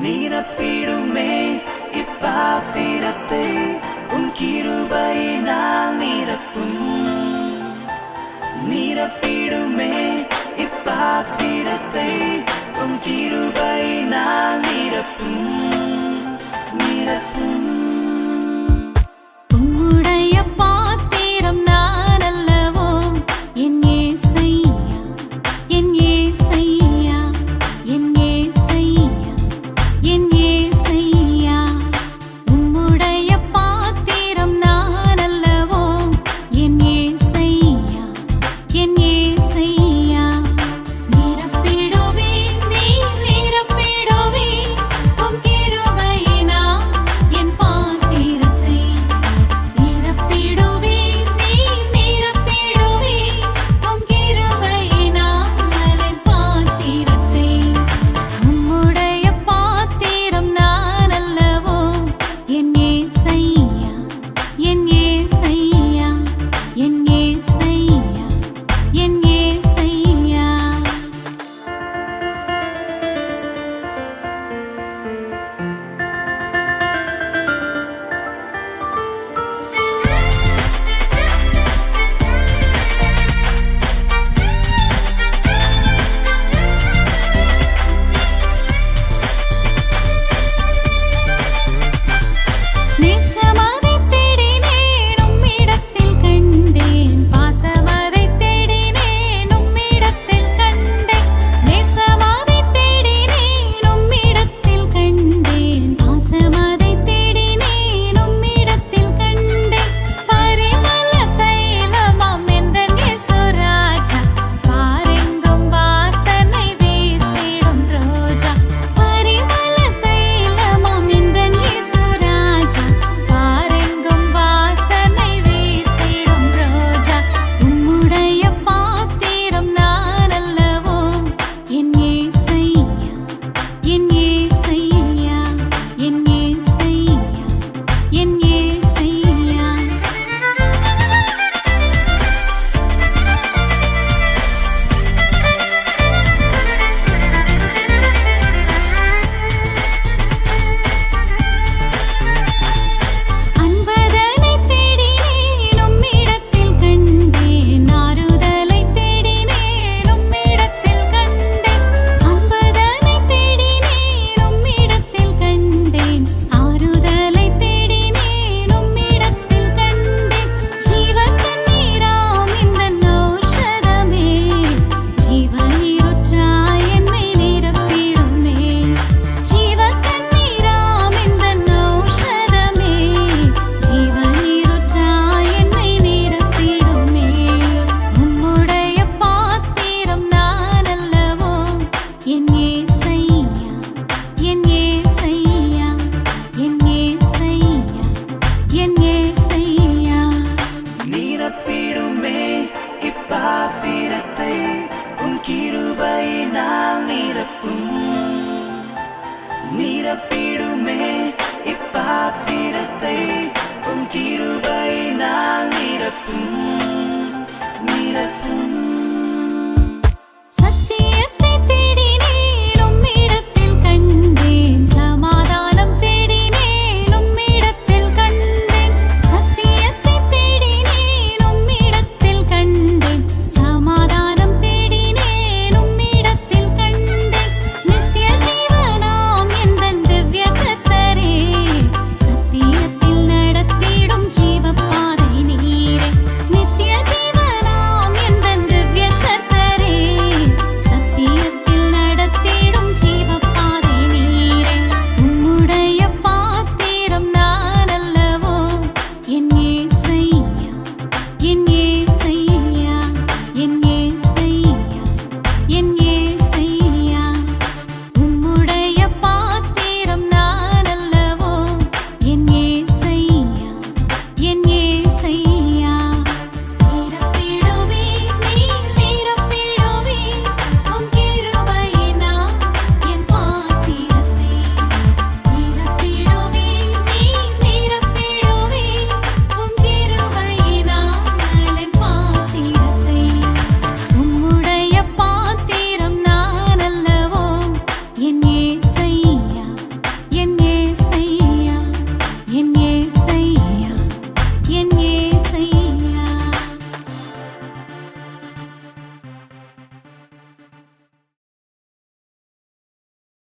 நிரப்பிடுமே இப்பாத்திரத்தை உன் கிருபையினால் நிரப்பும். நிரப்பிடுமே இப்பாத்திரத்தை உன் கிருபையினால் நிரப்பும். நிரப்பும். உம்முடைய பாத்திரம் நான் அல்லவோ என் ஏசையா, என் ஏசையா, என் ஏசையா, என் ஏசையா. உம்முடைய பாத்திரம் நான் அல்லவோ என் ஏசையா, என் ஏசையா. நிரப்பிடுவே நீ நிரப்பிடுவே உம் கிருபையினால் என் பாத்திரத்தை. நிரப்பிடுவே நீ நிரப்பிடுவே உம் கிருபையினால் என் பாத்திரத்தை. உம்முடைய பாத்திரம் நான் அல்லவோ என் ஏசையா, என் ஏசையா, என் ஏசையா, என் ஏசையா. நேசமதைத் தேடினேன் உம்மிடத்தில் கண்டேன், பாசமதைத் தேடினேன் உம்மிடத்தில் கண்டேன். நேசமதைத் தேடினேன் உம்மிடத்தில் கண்டேன், பாசமதைத் தேடினேன் உம்மிடத்தில் கண்டேன். பரிமள தைலமாம் எந்தன் இயேசு ராஜா, பாரெங்கும் வாசனை வீசிடும் ரோஜா. பரிமள தைலமாம் எந்தன் இயேசு ராஜா, பாரெங்கும் வாசனை வீசிடும் ரோஜா. உம்முடைய பாத்திரம் நான் அல்லவோ என் ஏசையா, என் ஏசையா, என் ஏசையா, என் ஏசையா. அன்பதனைத் தேடினேன் உம்மிடத்தில் கண்டேன், ஆறுதலைத் தேடினேன் உம்மிடத்தில் கண்டேன். அன்பதனைத் தேடினேன் உம்மிடத்தில் கண்டேன், ஆறுதலைத் தேடினேன் உம்மிடத்தில் கண்டேன். ஜீவத்தண்ணீராம் இந்தன் ஔஷதமே, ஜீவநீரூற்றாய் என்னை நிரப்பிடுமே. ஜீவத்தண்ணீராம் இந்தன் ஔஷதமே, ஜீவநீரூற்றாய் என்னை நிரப்பிடுமே. உம்முடைய பாத்திரம் நான் அல்லவோ என் ஏசையா, என் ஏசையா, என் ஏசையா, என் ஏசையா. நிரப்பிடுமே இப்பாத்திரத்தை உன் கிருபையினால் நிரப்பும். நிரப்பிடுமே